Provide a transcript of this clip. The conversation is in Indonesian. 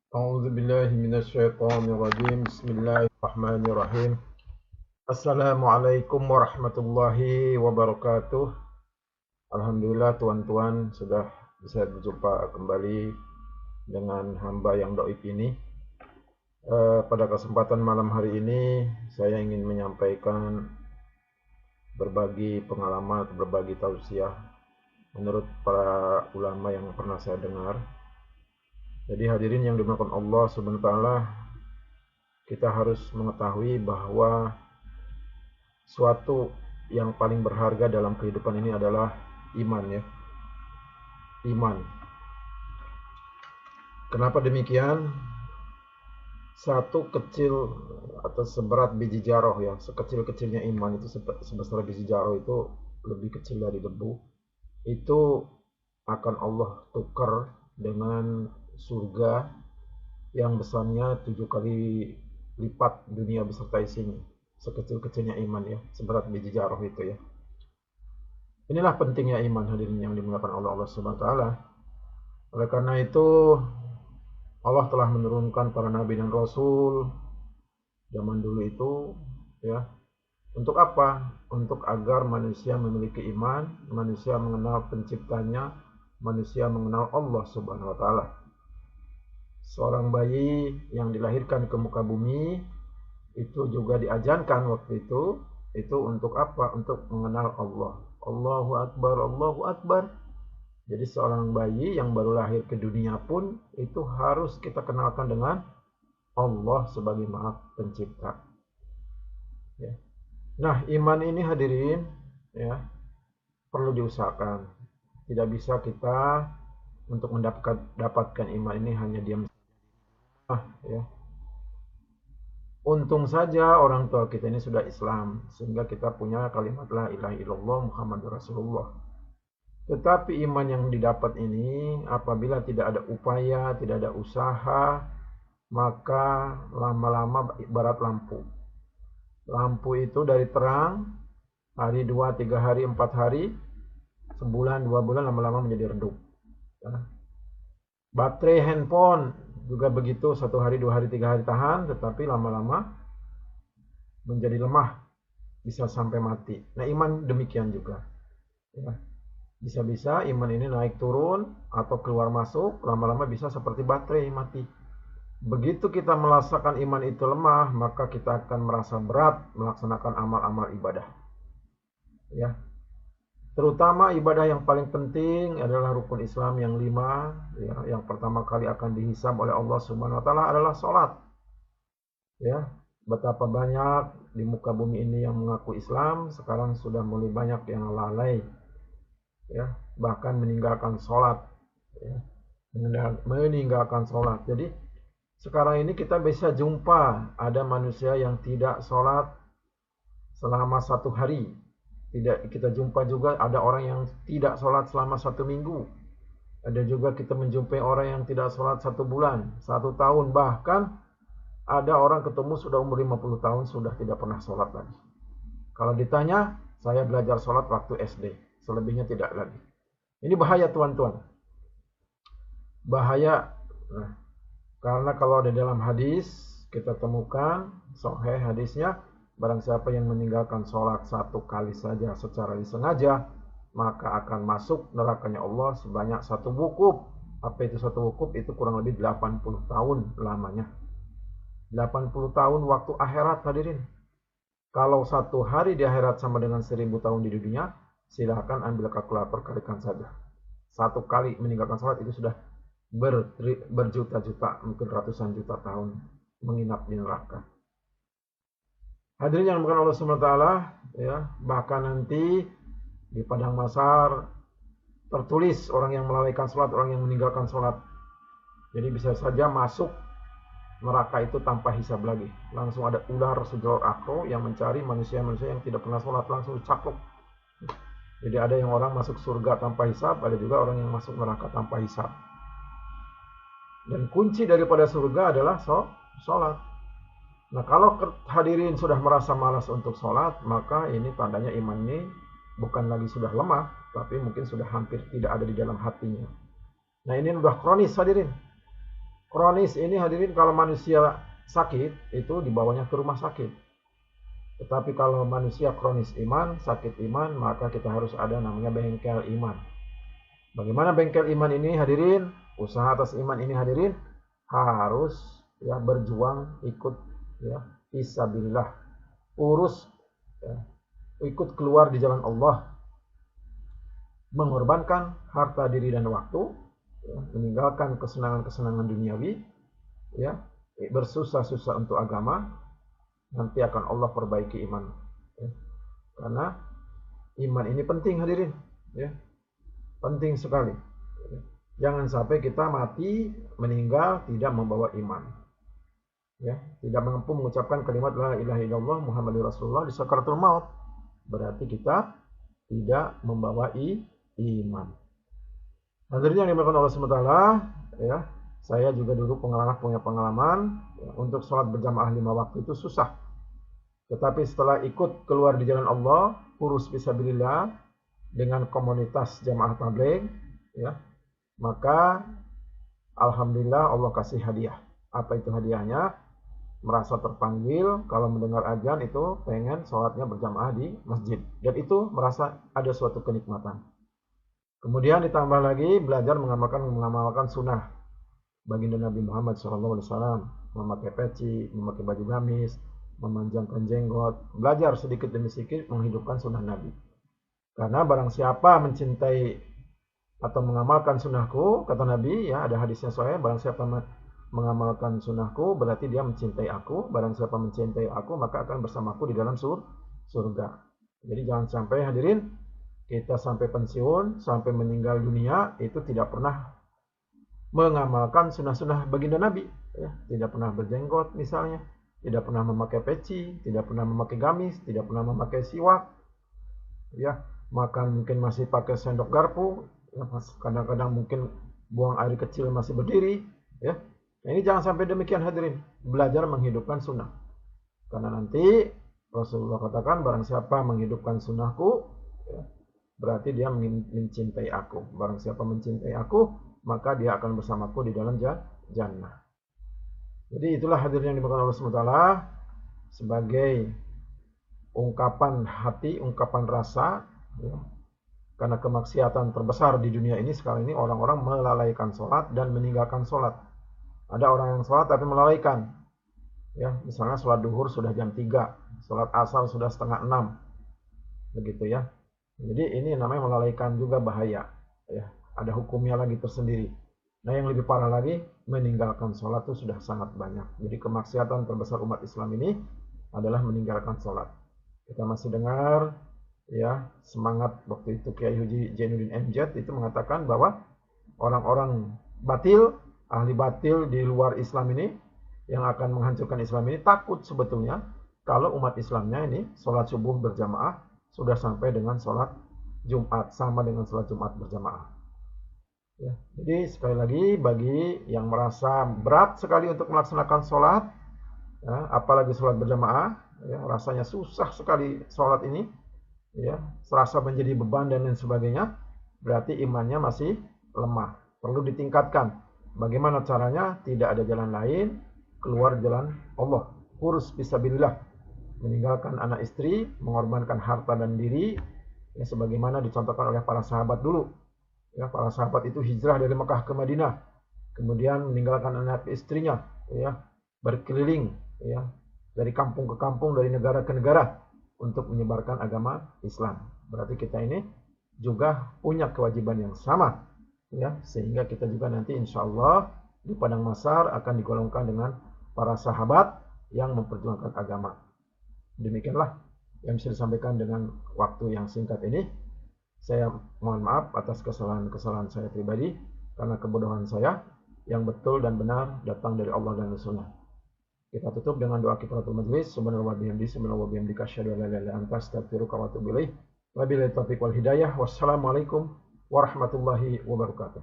A'udzu billahi minasyaitonir rajim. Bismillahirrahmanirrahim. Assalamualaikum warahmatullahi wabarakatuh. Alhamdulillah tuan-tuan sudah bisa berjumpa kembali dengan hamba yang dhaif ini. Pada kesempatan malam hari ini saya ingin menyampaikan berbagi pengalaman atau berbagi tausiah menurut para ulama yang pernah saya dengar. Jadi hadirin yang dimuliakan Allah Subhanahu wa taala, kita harus mengetahui bahwa suatu yang paling berharga dalam kehidupan ini adalah iman, ya. Iman. Kenapa demikian? Satu kecil atau seberat biji jaroh, ya, sekecil-kecilnya iman itu sebesar biji jaroh itu lebih kecil dari debu. Itu akan Allah tukar dengan surga yang besarnya 7 kali lipat dunia beserta isinya. Sekecil-kecilnya iman, ya, seberat biji jaroh itu, ya. Inilah pentingnya iman, hadirin yang dimuliakan Allah Subhanahu wa taala. Oleh karena itu Allah telah menurunkan para nabi dan rasul zaman dulu itu, ya. Untuk apa? Untuk agar manusia memiliki iman, manusia mengenal penciptanya, manusia mengenal Allah Subhanahu wa taala. Seorang bayi yang dilahirkan ke muka bumi itu juga diajarkan waktu itu untuk apa? Untuk mengenal Allah. Allahu Akbar, Allahu Akbar. Jadi seorang bayi yang baru lahir ke dunia pun itu harus kita kenalkan dengan Allah sebagai Maha Pencipta. Ya. Nah, iman ini hadirin, ya, perlu diusahakan. Tidak bisa kita untuk mendapatkan iman ini hanya diam. Ya. Untung saja orang tua kita ini sudah Islam, sehingga kita punya kalimat la ilaha illallah Muhammadur Rasulullah. Tetapi iman yang didapat ini apabila tidak ada upaya, tidak ada usaha, maka lama-lama ibarat lampu. Lampu itu dari terang, hari 2, 3 hari, 4 hari, sebulan, 2 bulan, lama-lama menjadi redup. Baterai handphone juga begitu, 1 hari, 2 hari, 3 hari tahan, tetapi lama-lama menjadi lemah, bisa sampai mati. Nah, iman demikian juga. Ya. Bisa-bisa iman ini naik turun atau keluar masuk, lama-lama bisa seperti baterai mati. Begitu kita merasakan iman itu lemah, maka kita akan merasa berat melaksanakan amal-amal ibadah. Ya. Terutama ibadah yang paling penting adalah rukun Islam yang 5, ya, yang pertama kali akan dihisab oleh Allah Subhanahu wa taala adalah salat. Ya, betapa banyak di muka bumi ini yang mengaku Islam, sekarang sudah mulai banyak yang lalai, ya, bahkan meninggalkan salat, ya, meninggalkan salat. Jadi sekarang ini kita bisa jumpa ada manusia yang tidak salat selama 1 hari. Tidak kita jumpa juga ada orang yang tidak sholat selama 1 minggu. Ada juga kita menjumpai orang yang tidak sholat 1 bulan, 1 tahun. Bahkan ada orang ketemu sudah umur 50 tahun sudah tidak pernah sholat lagi. Kalau ditanya, saya belajar sholat waktu SD. Selebihnya tidak lagi. Ini bahaya, tuan-tuan. Bahaya. Nah, karena kalau di dalam hadis kita temukan sahih hadisnya, barang siapa yang meninggalkan sholat 1 kali saja secara disengaja, maka akan masuk nerakanya Allah sebanyak 1 wukuf. Apa itu 1 wukuf? Itu kurang lebih 80 tahun lamanya. 80 tahun waktu akhirat, hadirin. Kalau 1 hari di akhirat sama dengan 1000 tahun di dunia, silahkan ambil kalkulator, kalikan saja. 1 kali meninggalkan sholat itu sudah berjuta-juta, mungkin ratusan juta tahun menginap di neraka. Hadirin yang dimuliakan Allah Subhanahu wa taala, ya, bahkan nanti di padang mahsyar tertulis orang yang melalaikan salat, orang yang meninggalkan salat. Jadi bisa saja masuk neraka itu tanpa hisab lagi. Langsung ada ular sejelur akro yang mencari manusia-manusia yang tidak pernah salat, langsung dicaplok. Jadi ada yang orang masuk surga tanpa hisab, ada juga orang yang masuk neraka tanpa hisab. Dan kunci daripada surga adalah salat. Nah, kalau hadirin sudah merasa malas untuk sholat, maka ini tandanya iman ini bukan lagi sudah lemah, tapi mungkin sudah hampir tidak ada di dalam hatinya. Nah, ini sudah kronis, hadirin. Kronis ini hadirin, kalau manusia sakit itu dibawanya ke rumah sakit. Tetapi kalau manusia kronis iman, sakit iman, maka kita harus ada namanya bengkel iman. Bagaimana bengkel iman ini hadirin? Usaha atas iman ini hadirin harus ya berjuang, ikut ya fisabilillah, urus ya, ikut keluar di jalan Allah, mengorbankan harta diri dan waktu, ya, meninggalkan kesenangan-kesenangan duniawi, ya, bersusah-susah untuk agama, nanti akan Allah perbaiki iman. Ya. Karena iman ini penting hadirin, ya, penting sekali. Ya. Jangan sampai kita mati meninggal tidak membawa iman, ya, tidak mampu mengucapkan kalimat la ilaha illallah Muhammadur Rasulullah di sakaratul maut, berarti kita tidak membawa iman. Hadirin yang dimuliakan Allah SWT, ya, saya juga dulu punya pengalaman ya, untuk sholat berjamaah 5 waktu itu susah. Tetapi setelah ikut keluar di jalan Allah, urus fisabilillah dengan komunitas jamaah tabligh, ya, maka alhamdulillah Allah kasih hadiah. Apa itu hadiahnya? Merasa terpanggil kalau mendengar azan itu pengen sholatnya berjamaah di masjid, dan itu merasa ada suatu kenikmatan. Kemudian ditambah lagi belajar mengamalkan sunnah baginda Nabi Muhammad SAW, memakai peci, memakai baju gamis, memanjangkan jenggot, belajar sedikit demi sedikit menghidupkan sunnah Nabi. Karena barang siapa mencintai atau mengamalkan sunnahku, kata Nabi, ya ada hadisnya soalnya, barang siapa mengamalkan sunnahku berarti dia mencintai aku, barang siapa mencintai aku maka akan bersamaku di dalam surga. Jadi jangan sampai hadirin kita sampai pensiun, sampai meninggal dunia itu tidak pernah mengamalkan sunnah-sunnah baginda Nabi, ya. Tidak pernah berjenggot misalnya, tidak pernah memakai peci, tidak pernah memakai gamis, tidak pernah memakai siwak, ya, makan mungkin masih pakai sendok garpu, ya, kadang-kadang mungkin buang air kecil masih berdiri, ya. Nah, ini jangan sampai demikian hadirin, belajar menghidupkan sunnah. Karena nanti Rasulullah katakan barang siapa menghidupkan sunnahku, ya, berarti dia mencintai aku. Barang siapa mencintai aku, maka dia akan bersamaku di dalam jannah. Jadi itulah hadirin yang dimaksud Allah SWT sebagai ungkapan hati, ungkapan rasa, ya. Karena kemaksiatan terbesar di dunia ini sekarang ini orang-orang melalaikan sholat dan meninggalkan sholat. Ada orang yang sholat tapi melalaikan, ya, misalnya sholat duhur sudah jam 3, sholat asar sudah setengah 6, begitu ya. Jadi ini namanya melalaikan juga, bahaya, ya. Ada hukumnya lagi tersendiri. Nah yang lebih parah lagi, meninggalkan sholat itu sudah sangat banyak. Jadi kemaksiatan terbesar umat Islam ini adalah meninggalkan sholat. Kita masih dengar ya semangat waktu itu Kiai Haji Zainuddin MZ itu mengatakan bahwa orang-orang batil, ahli batil di luar Islam ini yang akan menghancurkan Islam ini takut sebetulnya kalau umat Islamnya ini sholat subuh berjamaah sudah sampai dengan sholat Jumat, sama dengan sholat Jumat berjamaah. Ya, jadi sekali lagi bagi yang merasa berat sekali untuk melaksanakan sholat, ya, apalagi sholat berjamaah, ya, rasanya susah sekali sholat ini, ya, serasa menjadi beban dan lain sebagainya, berarti imannya masih lemah, perlu ditingkatkan. Bagaimana caranya? Tidak ada jalan lain, keluar jalan Allah, urus fisabilillah, meninggalkan anak istri, mengorbankan harta dan diri, ya, sebagaimana dicontohkan oleh para sahabat dulu. Ya, para sahabat itu hijrah dari Mekah ke Madinah, kemudian meninggalkan anak istrinya, ya, berkeliling, ya, dari kampung ke kampung, dari negara ke negara untuk menyebarkan agama Islam. Berarti kita ini juga punya kewajiban yang sama, ya, sehingga kita juga nanti insya Allah di padang mahsyar akan digolongkan dengan para sahabat yang memperjuangkan agama. Demikianlah yang bisa disampaikan dengan waktu yang singkat ini. Saya mohon maaf atas kesalahan-kesalahan saya pribadi, karena kebodohan saya. Yang betul dan benar datang dari Allah dan Rasulnya. Kita tutup dengan doa kifaratul majlis. Subhanallah bihamdi, subhanallah bihamdika, asyhadu an la ilaha illa anta, astaghfiruka wa atubu ilaik. Wabillahi taufiq wal hidayah. Wassalamualaikum warahmatullahi wabarakatuh.